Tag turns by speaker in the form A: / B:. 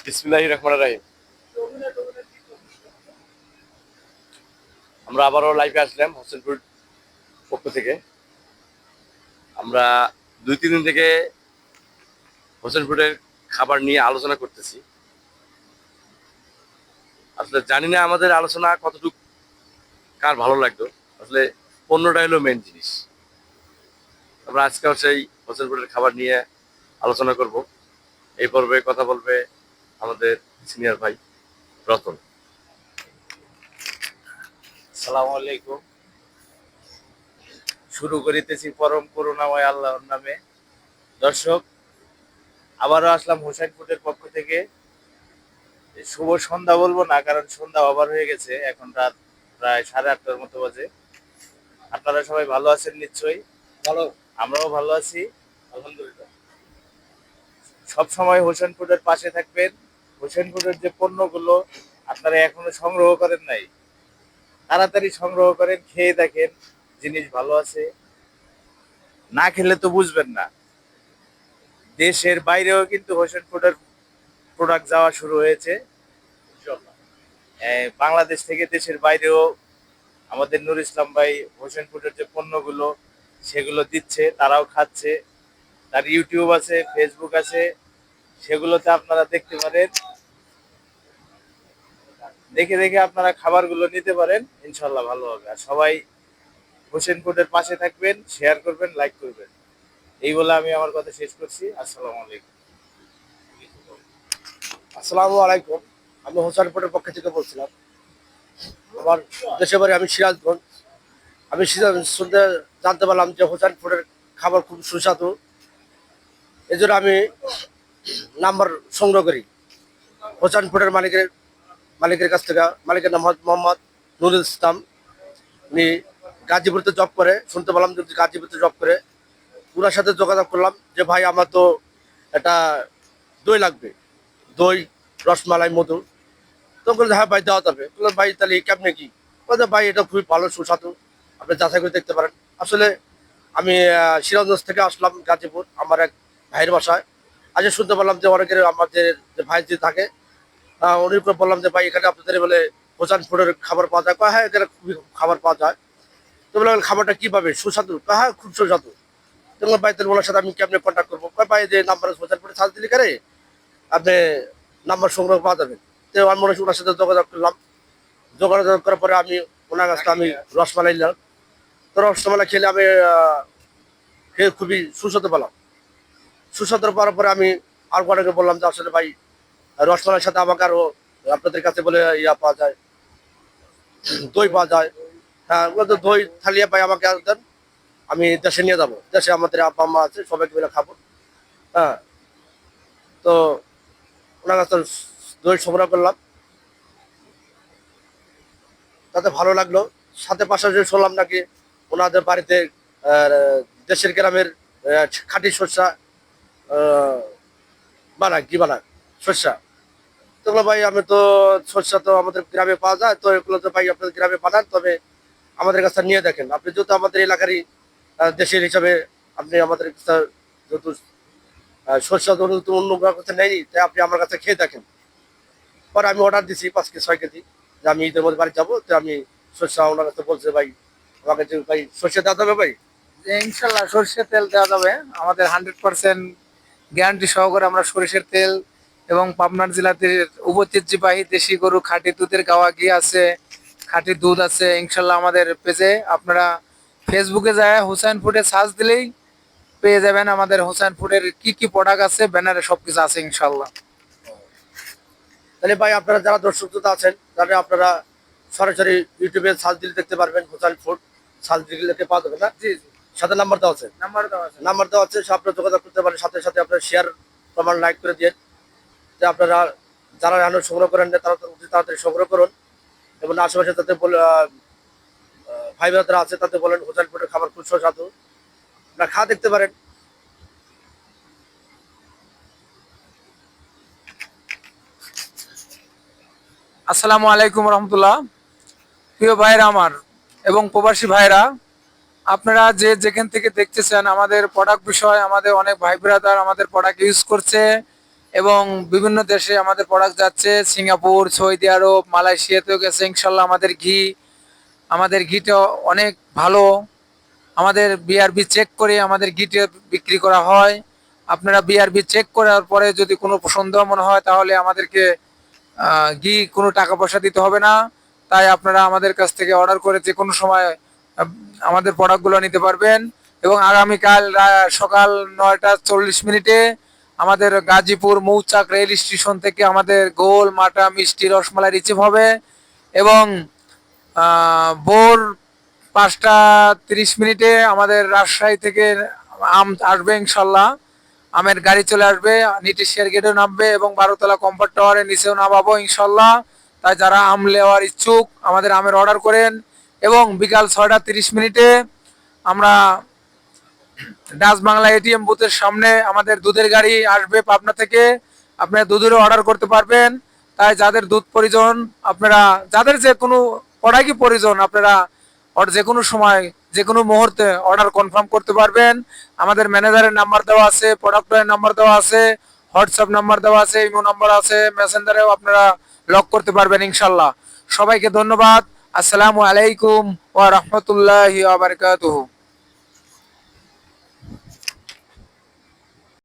A: বিসমিল্লাহির রহমানির রহিম। আমরা আবারও লাইভে আসলাম হোসেনপুর পক্ষ থেকে। আমরা 2-3 দিন থেকে হোসেনপুরের খাবার নিয়ে আলোচনা করতেছি। আসলে জানি না আমাদের আলোচনা কতটুকু কার ভালো লাগতো। আসলে পণ্যটা হলো মেন জিনিস। আমরা আজকেও সেই হোসেনপুরের খাবার নিয়ে আলোচনা করব। এই পর্বে কথা বলবে আমাদের সিনিয়র ভাই রতন।
B: আসসালামু আলাইকুম। শুরু করিতেছি পরম করুণাময় আল্লাহর নামে। দর্শক, আবারও আসলাম হোসেন ফুডের পক্ষ থেকে। শুভ সন্ধ্যা বলবো না, কারণ সন্ধ্যা ওভার হয়ে গেছে। এখন রাত প্রায় 8:30টার মতো বাজে। আপনারা সবাই ভালো আছেন নিশ্চয়ই? ভালো, আমরাও ভালো আছি আলহামদুলিল্লাহ। সব সময় হোসেন ফুডের পাশে থাকবেন। হোসেন ফুডের যে পণ্যগুলো আপনারা এখনো সংগ্রহ করেন নাই, তাড়াতাড়ি সংগ্রহ করেন, খেয়ে দেখেন, জিনিস ভালো আছে। না খেলে তো বুঝবেন না। দেশের বাইরেও কিন্তু হোসেন ফুডের প্রোডাক্ট যাওয়া শুরু হয়েছে। বাংলাদেশ থেকে দেশের বাইরেও আমাদের নুর ইসলাম ভাই হোসেন ফুডের যে পণ্যগুলো সেগুলো দিচ্ছে, তারাও খাচ্ছে। তার ইউটিউব আছে, ফেসবুক আছে, সেগুলোতে আপনারা দেখতে পারেন। দেখে দেখে আপনারা খাবারগুলো নিতে পারেন, ইনশাল্লাহ ভালো হবে। আর সবাই হোসেন ফুডের পাশে থাকবেন, শেয়ার করবেন, লাইক করবেন। এই বলে আমি আমার কথা শেষ করছি। আসসালামু আলাইকুম।
C: আসসালামু আলাইকুম। আমি হোসেনপুরের পক্ষ থেকে বলছিলাম। আমার দেশের বাড়ি আমি সিরাজগঞ্জ। আমি শুনতে জানতে পারলাম যে হোসেনপুরের খাবার খুব সুস্বাদু। এই জন্য আমি নাম্বার সংগ্রহ করি হোসেনপুরের মালিকের কাছ থেকে। মালিকের নাম মোহাম্মদ নুরুল ইসলাম। উনি গাজীপুরতে জব করে। শুনতে পেলাম যে গাজীপুরতে জব করে। ওনার সাথে যোগাযোগ করলাম যে ভাই আমার তো একটা দই লাগবে, দই, রসমালাই, মধু। তো বলছে হ্যাঁ ভাই দেওয়া যাবে। বললাম ভাই তাহলে কেমনে কি? বলছে ভাই এটা খুবই ভালো সুস্বাদু, আপনি যাচাই করে দেখতে পারেন। আসলে আমি সিরাজগঞ্জ থেকে আসলাম গাজীপুর আমার এক ভাইয়ের বাসায়। আজ শুনতে পারলাম যে অনেকের আমাদের যে ভাই যে থাকে উনি বললাম যে ভাই এখানে আপনাদের বলে হোসেন ফুডের খাবার পাওয়া যায়। হ্যাঁ এখানে খুবই খাবার পাওয়া যায়। তো বললাম খাবারটা কীভাবে সুস্বাদু? হ্যাঁ খুব সুস্বাদু। তো বললাম ভাই তাহলে ওনার সাথে আমি কেমনে কন্ট্যাক্ট করবো? ভাই যে নাম্বার হোসেন ফুডে সার্চ দিলে করে আপনি নাম্বার সংগ্রহ পাওয়া যাবে। তো আমি মনে হয় ওনার সাথে যোগাযোগ করলাম। যোগাযোগ করার পরে আমি ওনার কাছে আমি রসমালাই নিলাম। তো রসমালাই খেলে আমি খেয়ে খুবই সুস্বাদু পেলাম। সুস্বাদু পাওয়ার পরে আমি আর অনেকে বললাম যে আসলে ভাই রসমালাইয়ের সাথে আমাকে আরও আপনাদের কাছে বলে ইয়া পাওয়া যায়, দই পাওয়া যায়। হ্যাঁ বলতো দই থালিয়ে পাই আমাকে আর দেন, আমি দেশে নিয়ে যাবো। দেশে আমাদের আব্বা আম্মা আছে, সবাইকে মিলে খাবো। হ্যাঁ, তো ওনার কাছে দই সংগ্রহ করলাম, তাতে ভালো লাগলো। সাথে পাশাপাশি শুনলাম নাকি ওনাদের বাড়িতে দেশের গ্রামের খাঁটি শস্যা বানায়, কি বানায় শস্যা। তো বললাম ভাই আমি তো শস্যা তো আমাদের গ্রামে পাওয়া যায়, তো এগুলো তো ভাই আপনাদের গ্রামে বানান, তবে আমাদের কাছে নিয়ে দেখেন। আপনি যেহেতু আমাদের এলাকারই দেশের হিসাবে আপনি আমাদের কাছে যেহেতু শস্যা তো অন্য কাছে নেই, তাই আপনি আমার কাছে খেয়ে দেখেন। পরে আমি অর্ডার দিছি 5 থেকে 6 কেজি, যে আমি ঈদের মধ্যে বাড়ি যাবো। তো আমি শস্যা ওনার কাছে বলছে ভাই আমাকে যে ভাই সর্ষে দেওয়া যাবে ভাই?
D: ইনশাল্লাহ সরষের তেল দেওয়া যাবে। আমাদের 100% গ্যারান্টি সহকারে আমরা সরিষার তেল এবং পাবনার জেলাতে ঐতিহ্যবাহী দেশি গরু খাঁটি দুধের গাওয়া ঘি আছে, খাঁটি দুধ আছে। ইনশাল্লাহ আমাদের পেজে আপনারা ফেসবুকে যায় হুসাইন ফুডে সার্চ দিলেই পেয়ে যাবেন আমাদের হুসাইন ফুডের কি কি প্রোডাক্ট আছে, ব্যানারে সবকিছু আছে ইনশাল্লাহ।
C: তাহলে ভাই আপনারা যারা দর্শক শ্রোতা আছেন তাহলে আপনারা সরাসরি ইউটিউবে সার্চ দিলে দেখতে পারবেন, হোসেন ফুড সার্চ দিলে পাওয়া যাবে না?
D: জি জি,
C: সাথে নাম্বার দেওয়া আছে,
D: নাম্বার দেওয়া আছে।
C: নাম্বার দেওয়া আছে, সে আপনারা যোগাযোগ করতে পারেন। সাথে সাথে আপনারা শেয়ার কমেন্ট লাইক করে দিয়ে যে আপনারা যারা এখনো সংগ্রহ করেন না তারা অতি তাড়াতাড়ি সংগ্রহ করুন। এবং আশেপাশে তাদের ভাই বোনেরা আছে তাদের বলেন হোসেন ফুডের খাবার খুব সুস্বাদু, আপনারা খা দেখতে পারেন।
D: আসসালামু আলাইকুম রহমতুল্লাহ। প্রিয় ভাইরা আমার এবং প্রবাসী ভাইরা, আপনারা যে যেখান থেকে দেখতেছেন আমাদের প্রোডাক্ট বিষয়, আমাদের অনেক ভাই ব্রাদার আমাদের প্রোডাক্ট ইউজ করছে এবং বিভিন্ন দেশে আমাদের প্রোডাক্ট যাচ্ছে, সিঙ্গাপুর, সৌদি আরব, মালয়েশিয়াতেও গেছে ইনশাল্লাহ। আমাদের ঘিটা অনেক ভালো। আমাদের বিআরবি চেক করে আমাদের ঘিটা বিক্রি করা হয়। আপনারা বিআরবি চেক করার পরে যদি কোনো সন্দেহ মনে হয় তাহলে আমাদেরকে ঘি কোনো টাকা পয়সা দিতে হবে না। তাই আপনারা আমাদের কাছ থেকে অর্ডার করে যে কোনো সময় আহ, আমাদের প্রোডাক্টগুলো নিতে পারবেন। এবং আগামীকাল সকাল 9:40 আমাদের গাজীপুর মৌচাক রেল স্টেশন থেকে আমাদের গোল মাটা মিষ্টি রসমালাই রিসিভ হবে। এবং ভোর 5:30 আমাদের রাজশাহী থেকে আম আসবে ইনশাল্লাহ। আমের গাড়ি চলে আসবে, নিটিশিয়ার গেটেও নামবে এবং 12তলা কম্পার্ট টাওয়ারের নিচেও নামাবো ইনশাল্লাহ। তাই যারা আম নেওয়ার ইচ্ছুক আমাদের আমের অর্ডার করেন। এবং বিকাল 6:30 আমরা ডাচ বাংলা এটিএম বুথের সামনে আমাদের দুধের গাড়ি আসবে পাবনা থেকে, আপনারা দুধেরও অর্ডার করতে পারবেন। তাই যাদের দুধ প্রয়োজন, আপনারা যাদের যে কোনো প্রোডাক্টই প্রয়োজন, আপনারা যে কোনো সময় যে কোনো মুহূর্তে অর্ডার কনফার্ম করতে পারবেন। আমাদের ম্যানেজারের নাম্বার দেওয়া আছে, প্রোডাক্টের নাম্বার দেওয়া আছে, হোয়াটসঅ্যাপ নাম্বার দেওয়া আছে, ইমো নাম্বার আছে, মেসেঞ্জারেও আপনারা লক করতে পারবেন ইনশাল্লাহ। সবাইকে ধন্যবাদ। আসসালামু আলাইকুম ওয়া রাহমাতুল্লাহি ওয়া বারাকাতুহু।